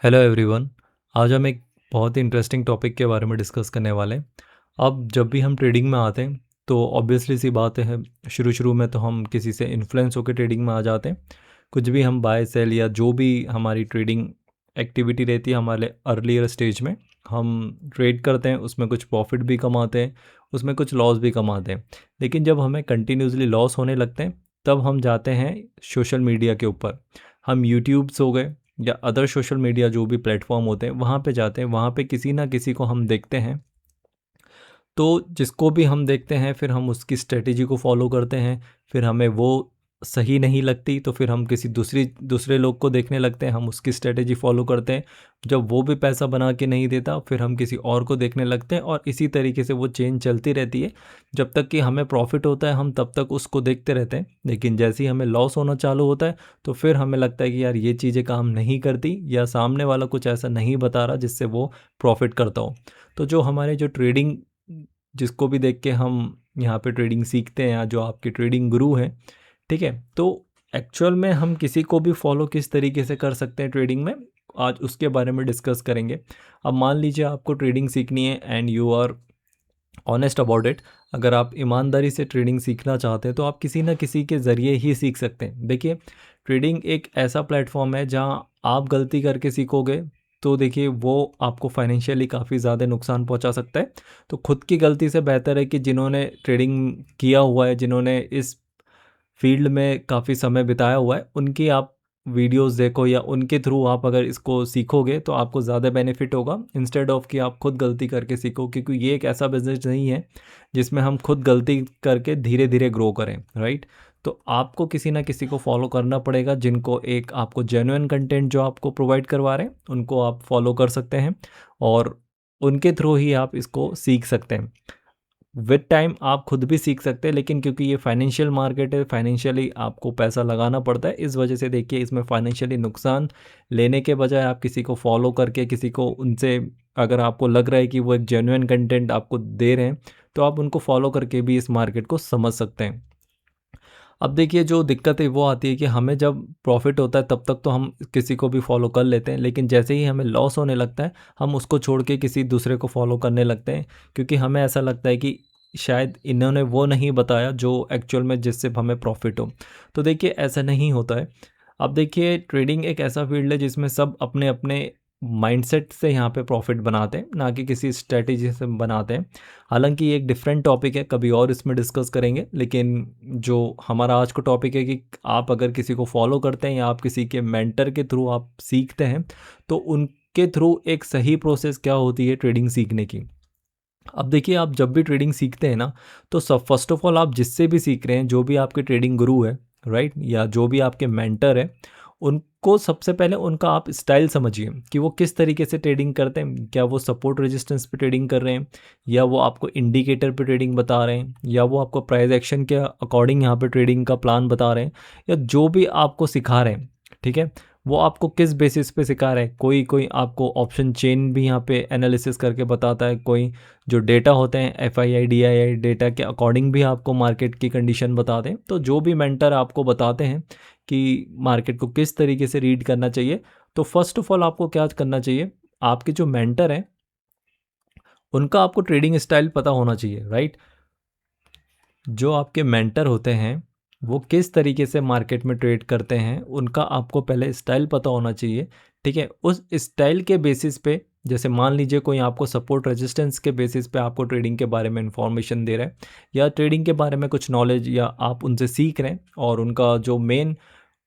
Hello everyone. आज हम एक बहुत ही इंटरेस्टिंग टॉपिक के बारे में डिस्कस करने वाले हैं। अब जब भी हम ट्रेडिंग में आते हैं तो ऑब्वियसली सी बात है, शुरू शुरू में तो हम किसी से इन्फ्लुएंस होकर ट्रेडिंग में आ जाते हैं। कुछ भी हम बाय सेल या जो भी हमारी ट्रेडिंग एक्टिविटी रहती है हमारे अर्लियर स्टेज में, हम ट्रेड करते हैं, उसमें कुछ प्रॉफिट भी कमाते हैं, उसमें कुछ लॉस भी कमाते हैं। लेकिन जब हमें कंटिन्यूसली लॉस होने लगते हैं तब हम जाते हैं सोशल मीडिया के ऊपर। हम यूट्यूब्स हो गए या अदर सोशल मीडिया जो भी प्लेटफॉर्म होते हैं वहाँ पे जाते हैं, वहाँ पे किसी ना किसी को हम देखते हैं। तो जिसको भी हम देखते हैं फिर हम उसकी स्ट्रेटेजी को फॉलो करते हैं। फिर हमें वो सही नहीं लगती तो फिर हम किसी दूसरे लोग को देखने लगते हैं, हम उसकी स्ट्रेटेजी फॉलो करते हैं। जब वो भी पैसा बना के नहीं देता फिर हम किसी और को देखने लगते हैं और इसी तरीके से वो चेन चलती रहती है। जब तक कि हमें प्रॉफिट होता है हम तब तक उसको देखते रहते हैं, लेकिन जैसे ही हमें लॉस होना चालू होता है तो फिर हमें लगता है कि यार ये चीज़ें काम नहीं करती या सामने वाला कुछ ऐसा नहीं बता रहा जिससे वो प्रॉफिट करता हो। तो जो हमारे जो ट्रेडिंग, जिसको भी देख के हम यहाँ पे ट्रेडिंग सीखते हैं या जो आपके ट्रेडिंग गुरु हैं, ठीक है, तो एक्चुअल में हम किसी को भी फॉलो किस तरीके से कर सकते हैं ट्रेडिंग में, आज उसके बारे में डिस्कस करेंगे। अब मान लीजिए आपको ट्रेडिंग सीखनी है and you are honest about it. अगर आप ईमानदारी से ट्रेडिंग सीखना चाहते हैं तो आप किसी ना किसी के ज़रिए ही सीख सकते हैं। देखिए, ट्रेडिंग एक ऐसा प्लेटफॉर्म है जहां आप गलती करके सीखोगे तो देखिए वो आपको फाइनेंशियली काफ़ी ज़्यादा नुकसान पहुंचा सकता है। तो खुद की गलती से बेहतर है कि जिन्होंने ट्रेडिंग किया हुआ है, जिन्होंने इस फील्ड में काफ़ी समय बिताया हुआ है, उनकी आप वीडियोस देखो या उनके थ्रू आप अगर इसको सीखोगे तो आपको ज़्यादा बेनिफिट होगा, इंस्टेड ऑफ कि आप खुद गलती करके सीखो। क्योंकि ये एक ऐसा बिजनेस नहीं है जिसमें हम खुद गलती करके धीरे धीरे ग्रो करें, राइट। तो आपको किसी ना किसी को फॉलो करना पड़ेगा, जिनको एक आपको जेन्युइन कंटेंट जो आपको प्रोवाइड करवा रहे हैं उनको आप फॉलो कर सकते हैं और उनके थ्रू ही आप इसको सीख सकते हैं। विद टाइम आप खुद भी सीख सकते हैं, लेकिन क्योंकि ये फाइनेंशियल मार्केट है, फाइनेंशियली आपको पैसा लगाना पड़ता है, इस वजह से देखिए इसमें फाइनेंशियली नुकसान लेने के बजाय आप किसी को फॉलो करके, किसी को उनसे, अगर आपको लग रहा है कि वो एक जेन्युइन कंटेंट आपको दे रहे हैं तो आप उनको फॉलो करके भी इस मार्केट को समझ सकते हैं। अब देखिए जो दिक्कत है वो आती है कि हमें जब प्रॉफिट होता है तब तक तो हम किसी को भी फॉलो कर लेते हैं, लेकिन जैसे ही हमें लॉस होने लगता है हम उसको छोड़ के किसी दूसरे को फॉलो करने लगते हैं, क्योंकि हमें ऐसा लगता है कि शायद इन्होंने वो नहीं बताया जो एक्चुअल में जिससे हमें प्रॉफिट हो। तो देखिए ऐसा नहीं होता है। अब देखिए ट्रेडिंग एक ऐसा फील्ड है जिसमें सब अपने अपने माइंडसेट से यहाँ पे प्रॉफिट बनाते हैं, ना कि किसी स्ट्रेटेजी से बनाते हैं। हालांकि ये एक डिफरेंट टॉपिक है, कभी और इसमें डिस्कस करेंगे, लेकिन जो हमारा आज का टॉपिक है कि आप अगर किसी को फॉलो करते हैं या आप किसी के मेंटर के थ्रू आप सीखते हैं तो उनके थ्रू एक सही प्रोसेस क्या होती है ट्रेडिंग सीखने की। अब देखिए आप जब भी ट्रेडिंग सीखते हैं ना, तो सब फर्स्ट ऑफ ऑल आप जिससे भी सीख रहे हैं, जो भी आपके ट्रेडिंग गुरु है, राइट, या जो भी आपके मेंटर है, उनको सबसे पहले उनका आप स्टाइल समझिए कि वो किस तरीके से ट्रेडिंग करते हैं। क्या वो सपोर्ट रेजिस्टेंस पे ट्रेडिंग कर रहे हैं, या वो आपको इंडिकेटर पे ट्रेडिंग बता रहे हैं, या वो आपको प्राइस एक्शन के अकॉर्डिंग यहाँ पे ट्रेडिंग का प्लान बता रहे हैं, या जो भी आपको सिखा रहे हैं, ठीक है, वो आपको किस बेसिस पे सिखा रहे हैं। कोई कोई आपको ऑप्शन चेन भी यहाँ पे एनालिसिस करके बताता है, कोई जो डेटा होते हैं FII DII डेटा के अकॉर्डिंग भी आपको मार्केट की कंडीशन बताते हैं। तो जो भी मेंटर आपको बताते हैं कि मार्केट को किस तरीके से रीड करना चाहिए, तो फर्स्ट ऑफ ऑल आपको क्या करना चाहिए, आपके जो मेंटर हैं उनका आपको ट्रेडिंग स्टाइल पता होना चाहिए, राइट। जो आपके मेंटर होते हैं वो किस तरीके से मार्केट में ट्रेड करते हैं उनका आपको पहले स्टाइल पता होना चाहिए, ठीक है। उस स्टाइल के बेसिस पे, जैसे मान लीजिए कोई आपको सपोर्ट रेजिस्टेंस के बेसिस पे आपको ट्रेडिंग के बारे में इंफॉर्मेशन दे रहा है, या ट्रेडिंग के बारे में कुछ नॉलेज या आप उनसे सीख रहे हैं और उनका जो मेन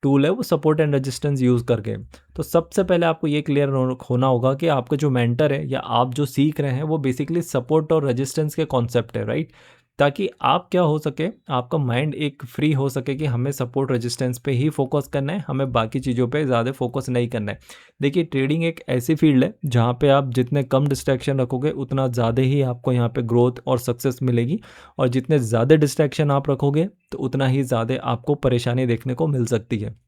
टूल है वो सपोर्ट एंड रेजिस्टेंस यूज़ करके, तो सबसे पहले आपको ये क्लियर होना होगा कि आपका जो मेंटर है या आप जो सीख रहे हैं वो बेसिकली सपोर्ट और रेजिस्टेंस के कॉन्सेप्ट है, राइट। ताकि आप क्या हो सके, आपका माइंड एक फ्री हो सके कि हमें सपोर्ट रेजिस्टेंस पे ही फोकस करना है, हमें बाकी चीज़ों पे ज़्यादा फोकस नहीं करना है। देखिए ट्रेडिंग एक ऐसी फील्ड है जहाँ पे आप जितने कम डिस्ट्रैक्शन रखोगे उतना ज़्यादा ही आपको यहाँ पे ग्रोथ और सक्सेस मिलेगी, और जितने ज़्यादा डिस्ट्रैक्शन आप रखोगे तो उतना ही ज़्यादा आपको परेशानी देखने को मिल सकती है।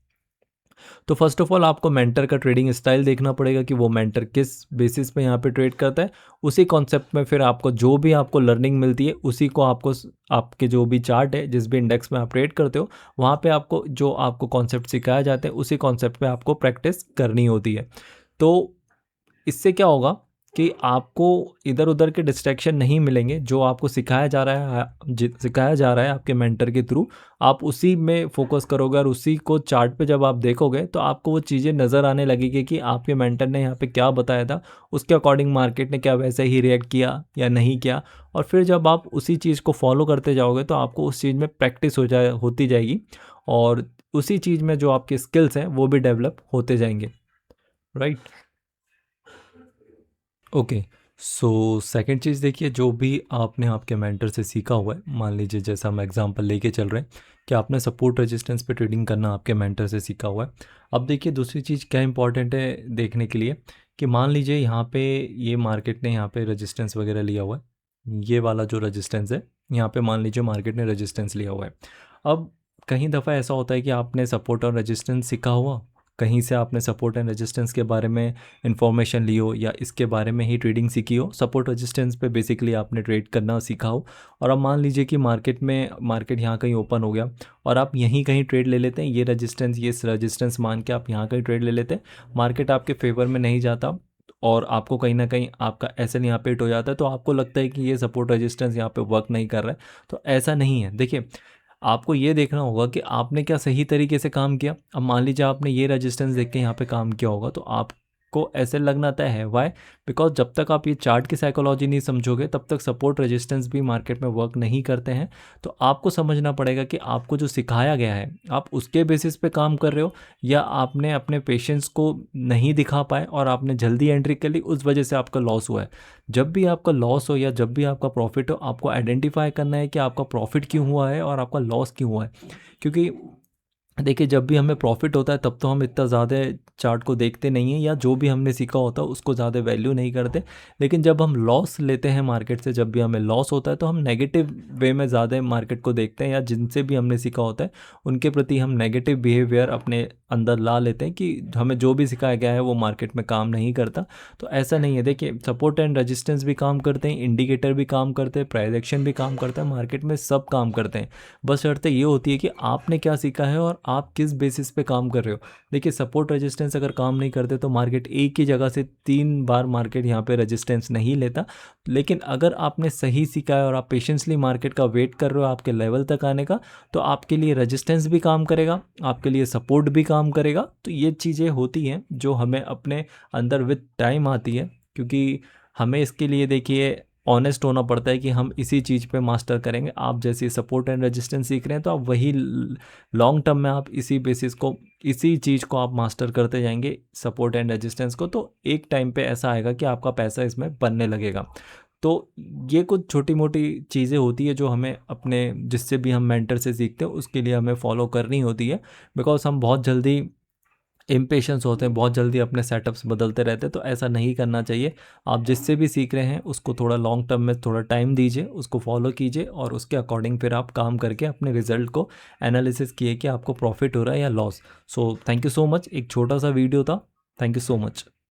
तो फर्स्ट ऑफ ऑल आपको मेंटर का ट्रेडिंग स्टाइल देखना पड़ेगा कि वो मेंटर किस बेसिस पे यहाँ पे ट्रेड करता है। उसी कॉन्सेप्ट में फिर आपको जो भी आपको लर्निंग मिलती है उसी को आपको आपके जो भी चार्ट है, जिस भी इंडेक्स में आप ट्रेड करते हो, वहाँ पे आपको जो आपको कॉन्सेप्ट सिखाया जाता है उसी कॉन्सेप्ट पे आपको प्रैक्टिस करनी होती है। तो इससे क्या होगा कि आपको इधर-उधर के डिस्ट्रैक्शन नहीं मिलेंगे, जो आपको सिखाया जा रहा है आपके मेंटर के थ्रू, आप उसी में फ़ोकस करोगे और उसी को चार्ट पे जब आप देखोगे, तो आपको वो चीज़ें नज़र आने लगेगी कि आपके मेंटर ने यहाँ पे क्या बताया था, उसके अकॉर्डिंग मार्केट ने क्या वैसे ही रिएक्ट किया या नहीं किया। और फिर जब आप उसी चीज़ को फ़ॉलो करते जाओगे, तो आपको उस चीज़ में प्रैक्टिस होती जाएगी और उसी चीज़ में जो आपके स्किल्स हैं, वो भी डेवलप होते जाएँगे, राइट? ओके। सो सेकंड चीज़ देखिए, जो भी आपने आपके मेंटर से सीखा हुआ है, मान लीजिए जैसा हम एग्जांपल लेके चल रहे हैं कि आपने सपोर्ट रेजिस्टेंस पे ट्रेडिंग करना आपके मेंटर से सीखा हुआ है। अब देखिए दूसरी चीज़ क्या इंपॉर्टेंट है देखने के लिए कि मान लीजिए यहाँ पे ये मार्केट ने यहाँ पे रेजिस्टेंस वगैरह लिया हुआ है, ये वाला जो रेजिस्टेंस है, यहाँ पे मान लीजिए मार्केट ने रेजिस्टेंस लिया हुआ है। अब कहीं दफ़ा ऐसा होता है कि आपने सपोर्ट और रेजिस्टेंस सीखा हुआ, कहीं से आपने सपोर्ट एंड रेजिस्टेंस के बारे में इन्फॉर्मेशन ली हो या इसके बारे में ही ट्रेडिंग सीखी हो, सपोर्ट रेजिस्टेंस पे बेसिकली आपने ट्रेड करना सीखा हो, और अब मान लीजिए कि मार्केट यहाँ कहीं ओपन हो गया और आप यहीं कहीं ट्रेड ले लेते हैं, ये रेजिस्टेंस मान के आप यहाँ कहीं ट्रेड ले लेते हैं, मार्केट आपके फेवर में नहीं जाता और आपको कहीं ना कहीं आपका एसएल यहाँ पे हिट हो जाता है, तो आपको लगता है कि ये सपोर्ट रेजिस्टेंस यहाँ पे वर्क नहीं कर रहा है। तो ऐसा नहीं है। देखिए, आपको ये देखना होगा कि आपने क्या सही तरीके से काम किया। अब मान लीजिए आपने ये रेजिस्टेंस देख के यहाँ पे काम किया होगा, तो आपको ऐसे लगना तय है। वाई? बिकॉज जब तक आप ये चार्ट की साइकोलॉजी नहीं समझोगे, तब तक सपोर्ट रेजिस्टेंस भी मार्केट में वर्क नहीं करते हैं। तो आपको समझना पड़ेगा कि आपको जो सिखाया गया है, आप उसके बेसिस पे काम कर रहे हो या आपने अपने पेशेंस को नहीं दिखा पाए और आपने जल्दी एंट्री कर ली, उस वजह से आपका लॉस हुआ है। जब भी आपका लॉस हो या जब भी आपका प्रॉफिट हो, आपको आइडेंटिफाई करना है कि आपका प्रॉफिट क्यों हुआ है और आपका लॉस क्यों हुआ है। क्योंकि देखिए, जब भी हमें प्रॉफिट होता है तब तो हम इतना ज़्यादा चार्ट को देखते नहीं हैं या जो भी हमने सीखा होता है उसको ज़्यादा वैल्यू नहीं करते। लेकिन जब हम लॉस लेते हैं मार्केट से, जब भी हमें लॉस होता है, तो हम नेगेटिव वे में ज़्यादा मार्केट को देखते हैं या जिनसे भी हमने सीखा होता है उनके प्रति हम नेगेटिव बिहेवियर अपने अंदर ला लेते हैं कि हमें जो भी सिखाया गया है वो मार्केट में काम नहीं करता। तो ऐसा नहीं है। देखिए, सपोर्ट एंड रेजिस्टेंस भी काम करते हैं, इंडिकेटर भी काम करते हैं, प्राइस एक्शन भी काम करता है, मार्केट में सब काम करते हैं। बस शर्त ये होती है कि आपने क्या सीखा है और आप किस बेसिस पे काम कर रहे हो। देखिए, सपोर्ट रेजिस्टेंस अगर काम नहीं करते तो मार्केट एक ही जगह से 3 बार मार्केट यहाँ पे रेजिस्टेंस नहीं लेता। लेकिन अगर आपने सही सीखा है और आप पेशेंसली मार्केट का वेट कर रहे हो आपके लेवल तक आने का, तो आपके लिए रेजिस्टेंस भी काम करेगा, आपके लिए सपोर्ट भी काम करेगा। तो ये चीज़ें होती हैं जो हमें अपने अंदर विद टाइम आती है, क्योंकि हमें इसके लिए देखिए ऑनेस्ट होना पड़ता है कि हम इसी चीज़ पे मास्टर करेंगे। आप जैसे सपोर्ट एंड रेजिस्टेंस सीख रहे हैं, तो आप वही लॉन्ग टर्म में आप इसी चीज़ को आप मास्टर करते जाएंगे, सपोर्ट एंड रेजिस्टेंस को। तो एक टाइम पे ऐसा आएगा कि आपका पैसा इसमें बनने लगेगा। तो ये कुछ छोटी मोटी चीज़ें होती है जो हमें अपने जिससे भी हम मेंटर से सीखते हैं उसके लिए हमें फॉलो करनी होती है। बिकॉज हम बहुत जल्दी इम्पेशेंस होते हैं, बहुत जल्दी अपने सेटअप्स बदलते रहते हैं, तो ऐसा नहीं करना चाहिए। आप जिससे भी सीख रहे हैं उसको थोड़ा लॉन्ग टर्म में थोड़ा टाइम दीजिए, उसको फॉलो कीजिए और उसके अकॉर्डिंग फिर आप काम करके अपने रिजल्ट को एनालिसिस किए कि आपको प्रॉफिट हो रहा है या loss. So thank you so much. एक छोटा सा वीडियो था। Thank you so much.